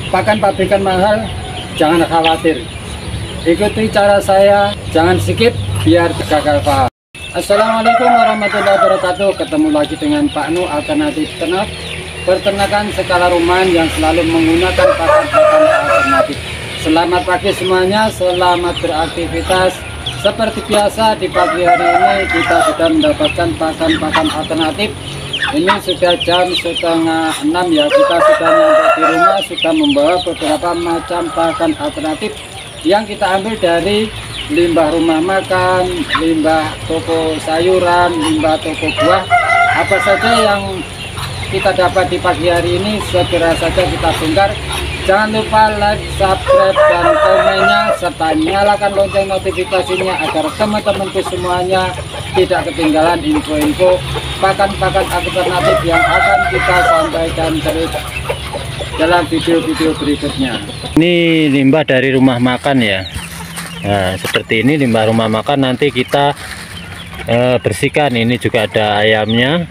pakan pabrikan mahal, jangan khawatir. Ikuti cara saya, jangan skip biar gagal paham. Assalamualaikum warahmatullahi wabarakatuh. Ketemu lagi dengan Pak Nu, Alternatif Ternak Peternakan skala rumahan yang selalu menggunakan pakan-pakan alternatif. Selamat pagi semuanya, selamat beraktivitas. Seperti biasa di pagi hari ini kita sudah mendapatkan pakan-pakan alternatif. Ini sudah jam 5:30 ya, kita sudah sampai di rumah, sudah membawa beberapa macam pakan alternatif yang kita ambil dari limbah rumah makan, limbah toko sayuran, limbah toko buah. Apa saja yang kita dapat di pagi hari ini segera saja kita bongkar. Jangan lupa like, subscribe, dan komennya, serta nyalakan lonceng notifikasinya agar teman-temanku semuanya tidak ketinggalan info-info pakan-pakan alternatif yang akan kita sampaikan terus dalam video-video berikutnya. Ini limbah dari rumah makan ya. Nah, seperti ini limbah rumah makan, nanti kita bersihkan. Ini juga ada ayamnya,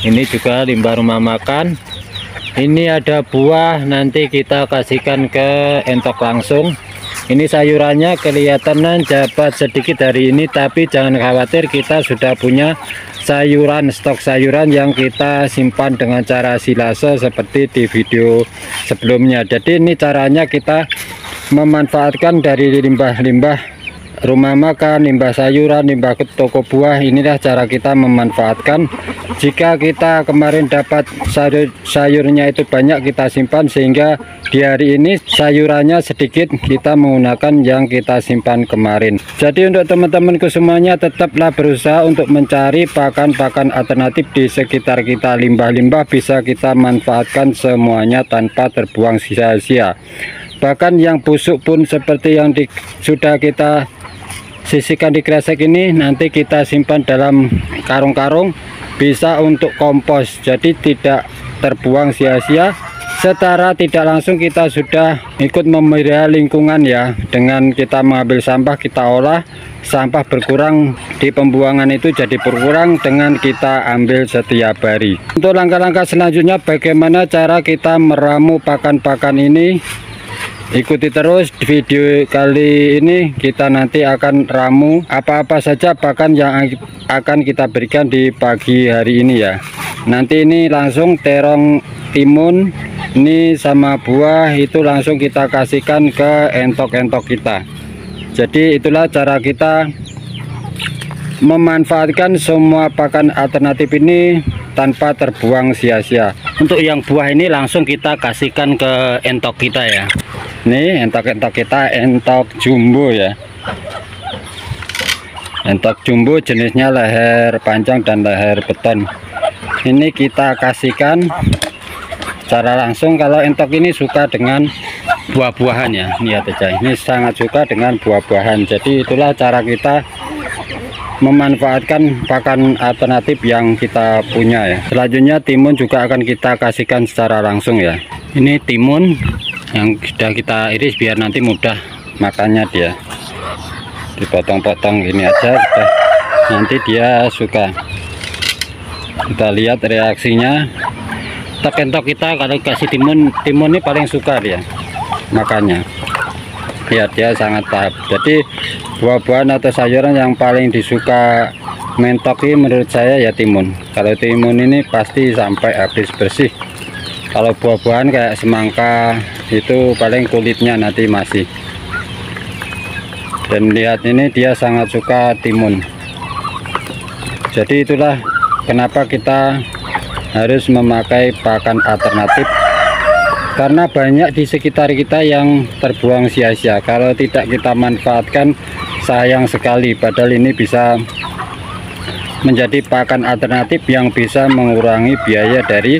ini juga limbah rumah makan. Ini ada buah, nanti kita kasihkan ke entok langsung. Ini sayurannya kelihatan jabat sedikit hari ini, tapi jangan khawatir, kita sudah punya sayuran, stok sayuran yang kita simpan dengan cara silase seperti di video sebelumnya. Jadi ini caranya kita memanfaatkan dari limbah-limbah rumah makan, limbah sayuran, limbah toko buah. Inilah cara kita memanfaatkan. Jika kita kemarin dapat sayurnya itu banyak, kita simpan sehingga di hari ini sayurannya sedikit, kita menggunakan yang kita simpan kemarin. Jadi untuk teman-temanku semuanya, tetaplah berusaha untuk mencari pakan-pakan alternatif di sekitar kita. Limbah-limbah bisa kita manfaatkan semuanya tanpa terbuang sia-sia. Bahkan yang busuk pun seperti yang sudah kita sisihkan di kresek ini, nanti kita simpan dalam karung-karung, bisa untuk kompos, jadi tidak terbuang sia-sia. Secara tidak langsung kita sudah ikut memelihara lingkungan ya, dengan kita mengambil sampah, kita olah, sampah berkurang di pembuangan itu jadi berkurang dengan kita ambil setiap hari. Untuk langkah-langkah selanjutnya bagaimana cara kita meramu pakan-pakan ini, ikuti terus video kali ini. Kita nanti akan ramu apa-apa saja pakan yang akan kita berikan di pagi hari ini ya. Nanti ini langsung terong timun ini sama buah itu langsung kita kasihkan ke entok-entok kita. Jadi itulah cara kita memanfaatkan semua pakan alternatif ini tanpa terbuang sia-sia. Untuk yang buah ini langsung kita kasihkan ke entok kita ya. Nih entok-entok kita, entok jumbo ya. Entok jumbo jenisnya leher panjang dan leher beton. Ini kita kasihkan secara langsung. Kalau entok ini suka dengan buah-buahan ya, lihat aja, ini sangat suka dengan buah-buahan. Jadi itulah cara kita memanfaatkan pakan alternatif yang kita punya ya. Selanjutnya timun juga akan kita kasihkan secara langsung ya. Ini timun yang sudah kita iris biar nanti mudah makannya, dia dipotong-potong gini aja sudah, nanti dia suka. Kita lihat reaksinya. Entok kita kalau kasih timun ini paling suka dia makannya. Lihat dia sangat tahap. Jadi buah-buahan atau sayuran yang paling disuka mentoki menurut saya ya timun. Kalau timun ini pasti sampai habis bersih. Kalau buah-buahan kayak semangka itu paling kulitnya nanti masih. Dan lihat ini dia sangat suka timun. Jadi itulah kenapa kita harus memakai pakan alternatif, karena banyak di sekitar kita yang terbuang sia-sia. Kalau tidak kita manfaatkan sayang sekali, padahal ini bisa menjadi pakan alternatif yang bisa mengurangi biaya dari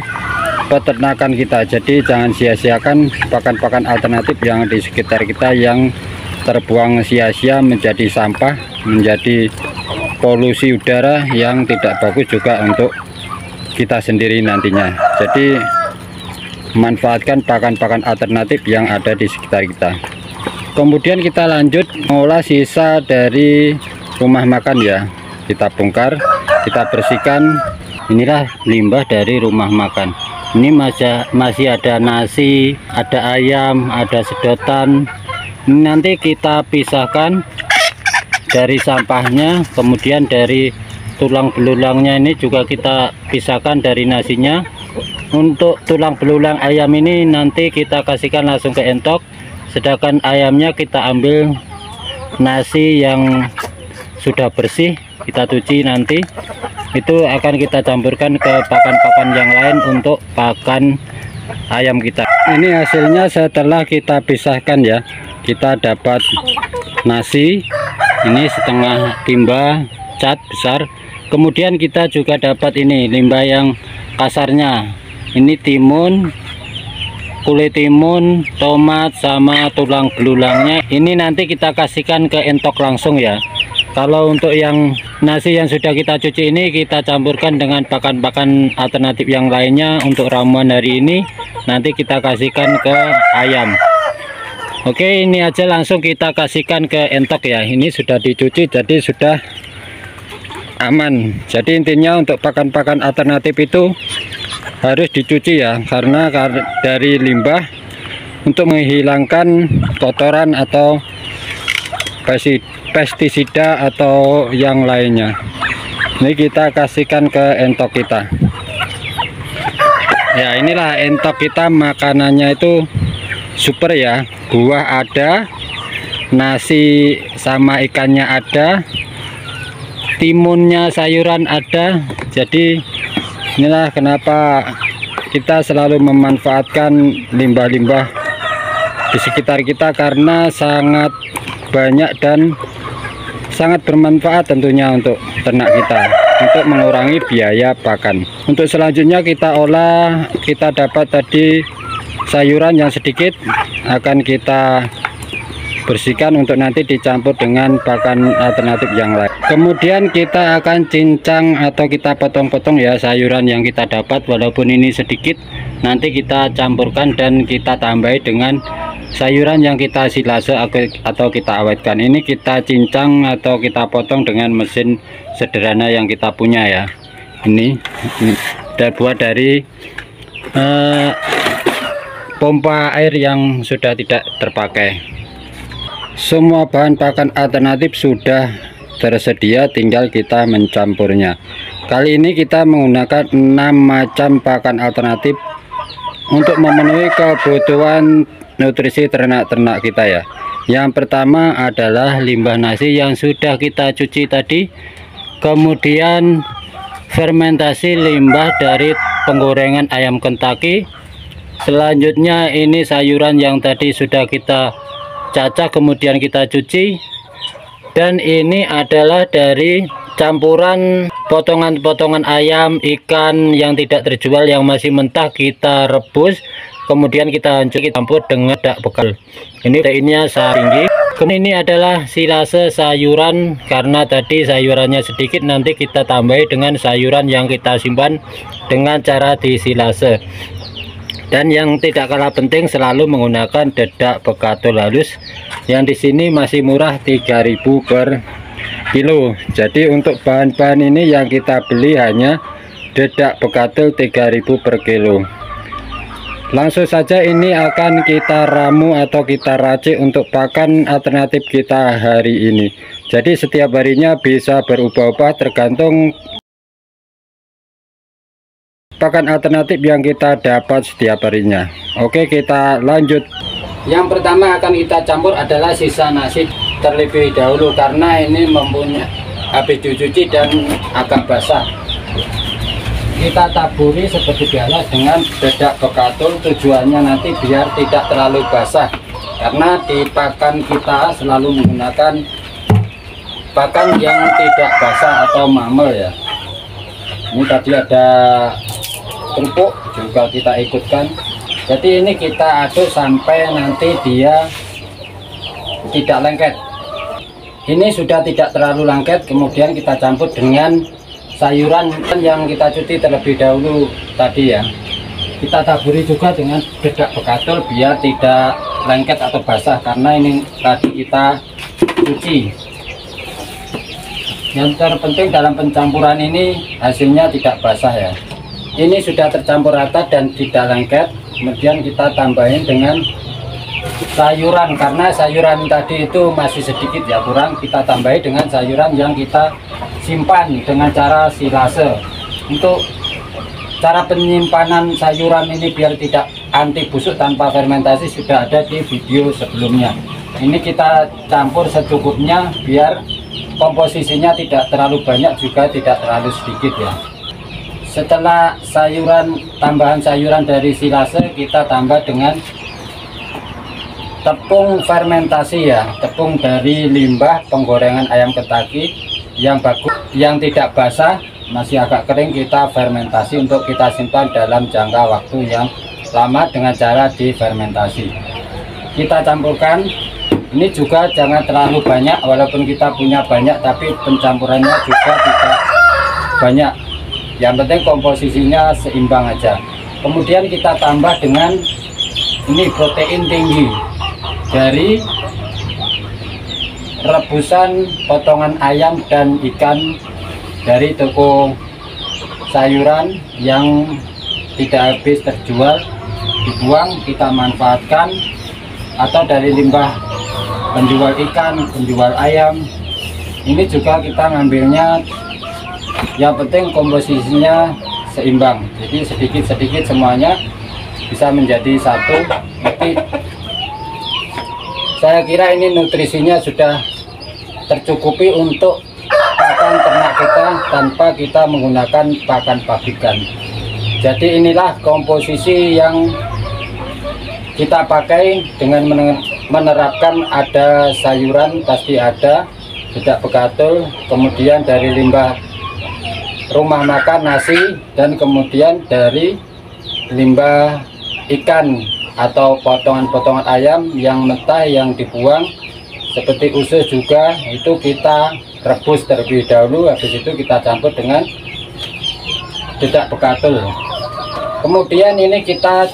peternakan kita. Jadi jangan sia-siakan pakan-pakan alternatif yang di sekitar kita yang terbuang sia-sia menjadi sampah, menjadi polusi udara yang tidak bagus juga untuk kita sendiri nantinya. Jadi manfaatkan pakan-pakan alternatif yang ada di sekitar kita. Kemudian kita lanjut mengolah sisa dari rumah makan ya. Kita bongkar, kita bersihkan. Inilah limbah dari rumah makan. Ini masih ada nasi, ada ayam, ada sedotan. Ini nanti kita pisahkan dari sampahnya, kemudian dari tulang belulangnya ini juga kita pisahkan dari nasinya. Untuk tulang belulang ayam ini nanti kita kasihkan langsung ke entok, sedangkan ayamnya kita ambil nasi yang sudah bersih, kita cuci nanti. Itu akan kita campurkan ke pakan-pakan yang lain untuk pakan ayam kita. Ini hasilnya setelah kita pisahkan ya. Kita dapat nasi, ini setengah timba cat besar. Kemudian kita juga dapat ini limbah yang kasarnya. Ini timun, kulit timun, tomat, sama tulang belulangnya. Ini nanti kita kasihkan ke entok langsung ya. Kalau untuk yang nasi yang sudah kita cuci ini, kita campurkan dengan pakan-pakan alternatif yang lainnya. Untuk ramuan hari ini nanti kita kasihkan ke ayam. Oke, ini aja langsung kita kasihkan ke entok ya. Ini sudah dicuci, jadi sudah aman. Jadi intinya untuk pakan-pakan alternatif itu harus dicuci ya, karena dari limbah untuk menghilangkan kotoran atau pestisida atau yang lainnya. Ini kita kasihkan ke entok kita ya. Inilah entok kita, makanannya itu super ya. Buah ada, nasi sama ikannya ada, timunnya, sayuran ada. Jadi inilah kenapa kita selalu memanfaatkan limbah-limbah di sekitar kita, karena sangat banyak dan sangat bermanfaat tentunya untuk ternak kita, untuk mengurangi biaya pakan. Untuk selanjutnya kita olah, kita dapat tadi sayuran yang sedikit akan kita bersihkan untuk nanti dicampur dengan pakan alternatif yang lain. Kemudian kita akan cincang atau kita potong-potong ya sayuran yang kita dapat, walaupun ini sedikit, nanti kita campurkan dan kita tambahi dengan sayuran yang kita silase atau kita awetkan. Ini kita cincang atau kita potong dengan mesin sederhana yang kita punya ya. Ini terbuat dari pompa air yang sudah tidak terpakai. Semua bahan pakan alternatif sudah tersedia, tinggal kita mencampurnya. Kali ini kita menggunakan 6 macam pakan alternatif untuk memenuhi kebutuhan nutrisi ternak-ternak kita ya. Yang pertama adalah limbah nasi yang sudah kita cuci tadi, kemudian fermentasi limbah dari penggorengan ayam Kentucky. Selanjutnya ini sayuran yang tadi sudah kita cacah kemudian kita cuci, dan ini adalah dari campuran potongan-potongan ayam, ikan yang tidak terjual yang masih mentah kita rebus, kemudian kita hancur, kita campur dengan dak bekal. Ini proteinnya sangat tinggi. Kemudian ini adalah silase sayuran, karena tadi sayurannya sedikit, nanti kita tambahi dengan sayuran yang kita simpan dengan cara disilase. Dan yang tidak kalah penting, selalu menggunakan dedak bekatul halus yang di sini masih murah, 3.000 per kilo. Jadi untuk bahan-bahan ini yang kita beli hanya dedak bekatul 3.000 per kilo. Langsung saja ini akan kita ramu atau kita racik untuk pakan alternatif kita hari ini. Jadi setiap harinya bisa berubah-ubah tergantung pakan alternatif yang kita dapat setiap harinya. Oke, kita lanjut. Yang pertama akan kita campur adalah sisa nasi terlebih dahulu, karena ini mempunyai habis dicuci dan agak basah. Kita taburi seperti biasa dengan dedak bekatul, tujuannya nanti biar tidak terlalu basah, karena di pakan kita selalu menggunakan pakan yang tidak basah atau mamel ya. Ini tadi ada kerupuk juga kita ikutkan. Jadi ini kita aduk sampai nanti dia tidak lengket. Ini sudah tidak terlalu lengket, kemudian kita campur dengan sayuran yang kita cuci terlebih dahulu tadi ya. Kita taburi juga dengan dedak bekatul biar tidak lengket atau basah, karena ini tadi kita cuci. Yang terpenting dalam pencampuran ini hasilnya tidak basah ya. ini sudah tercampur rata dan tidak lengket. Kemudian kita tambahin dengan sayuran, karena sayuran tadi itu masih sedikit ya kurang, kita tambahin dengan sayuran yang kita simpan dengan cara silase. Untuk cara penyimpanan sayuran ini biar tidak anti busuk tanpa fermentasi sudah ada di video sebelumnya. Ini kita campur secukupnya biar komposisinya tidak terlalu banyak juga tidak terlalu sedikit ya. Setelah tambahan sayuran dari silase, kita tambah dengan tepung fermentasi ya, tepung dari limbah penggorengan ayam Kentucky yang bagus, yang tidak basah, masih agak kering, kita fermentasi untuk kita simpan dalam jangka waktu yang lama dengan cara difermentasi. Kita campurkan, ini juga jangan terlalu banyak, walaupun kita punya banyak tapi pencampurannya juga tidak banyak, yang penting komposisinya seimbang aja. Kemudian kita tambah dengan ini protein tinggi dari rebusan potongan ayam dan ikan dari toko sayuran yang tidak habis terjual, dibuang, kita manfaatkan, atau dari limbah penjual ikan, penjual ayam. Ini juga kita ngambilnya, yang penting komposisinya seimbang, jadi sedikit-sedikit semuanya bisa menjadi satu. Jadi saya kira ini nutrisinya sudah tercukupi untuk pakan ternak kita tanpa kita menggunakan pakan pabrikan. Jadi inilah komposisi yang kita pakai dengan menerapkan ada sayuran, pasti ada, tidak bekatul, kemudian dari limbah rumah makan nasi, dan kemudian dari limbah ikan atau potongan-potongan ayam yang mentah yang dibuang, seperti usus juga itu kita rebus terlebih dahulu, habis itu kita campur dengan dedak bekatul. Kemudian ini kita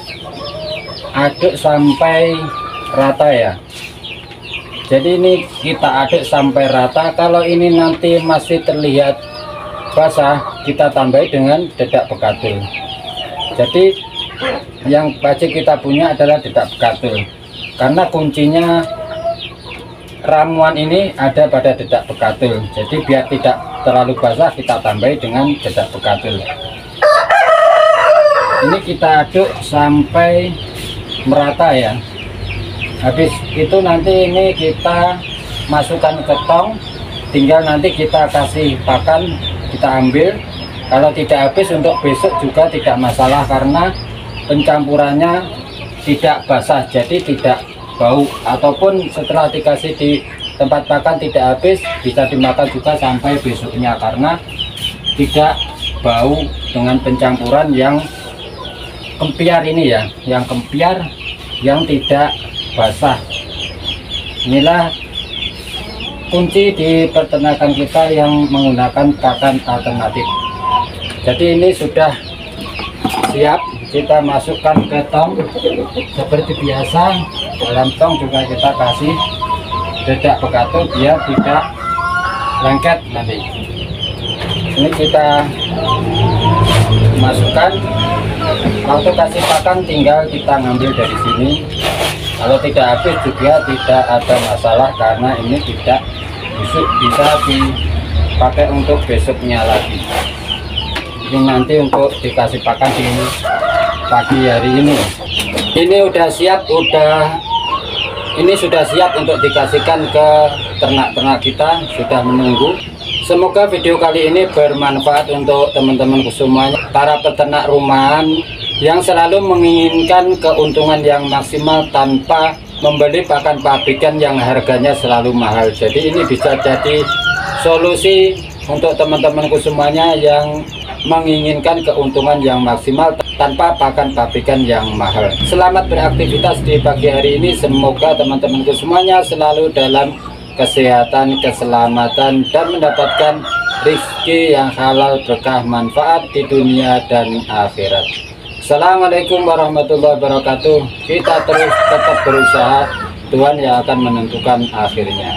aduk sampai rata ya. Jadi ini kita aduk sampai rata. Kalau ini nanti masih terlihat basah, kita tambahi dengan dedak bekatul. Jadi yang wajib kita punya adalah dedak bekatul, karena kuncinya ramuan ini ada pada dedak bekatul. Jadi biar tidak terlalu basah, kita tambahi dengan dedak bekatul. Ini kita aduk sampai merata ya. Habis itu nanti ini kita masukkan ke tong, tinggal nanti kita kasih pakan, kita ambil. Kalau tidak habis untuk besok juga tidak masalah, karena pencampurannya tidak basah, jadi tidak bau. Ataupun setelah dikasih di tempat pakan tidak habis, bisa dimakan juga sampai besoknya, karena tidak bau dengan pencampuran yang kempiar ini ya, yang kempiar, yang tidak basah. Inilah kunci di peternakan kita yang menggunakan pakan alternatif. Jadi ini sudah siap, kita masukkan ke tong seperti biasa. Dalam tong juga kita kasih dedak bekatul biar tidak lengket nanti. Ini kita masukkan, waktu kasih pakan tinggal kita ngambil dari sini. Kalau tidak habis juga tidak ada masalah, karena ini tidak busuk, bisa dipakai untuk besoknya lagi. Ini nanti untuk dikasih pakan di pagi hari ini. Ini udah siap, ini sudah siap untuk dikasihkan ke ternak-ternak kita, sudah menunggu. Semoga video kali ini bermanfaat untuk teman-teman semuanya, para peternak rumahan yang selalu menginginkan keuntungan yang maksimal tanpa membeli pakan pabrikan yang harganya selalu mahal. Jadi ini bisa jadi solusi untuk teman-temanku semuanya yang menginginkan keuntungan yang maksimal tanpa pakan pabrikan yang mahal. Selamat beraktivitas di pagi hari ini. Semoga teman-temanku semuanya selalu dalam kesehatan, keselamatan, dan mendapatkan rezeki yang halal, berkah, manfaat di dunia dan akhirat. Assalamualaikum warahmatullahi wabarakatuh. Kita terus tetap berusaha, Tuhan yang akan menentukan akhirnya.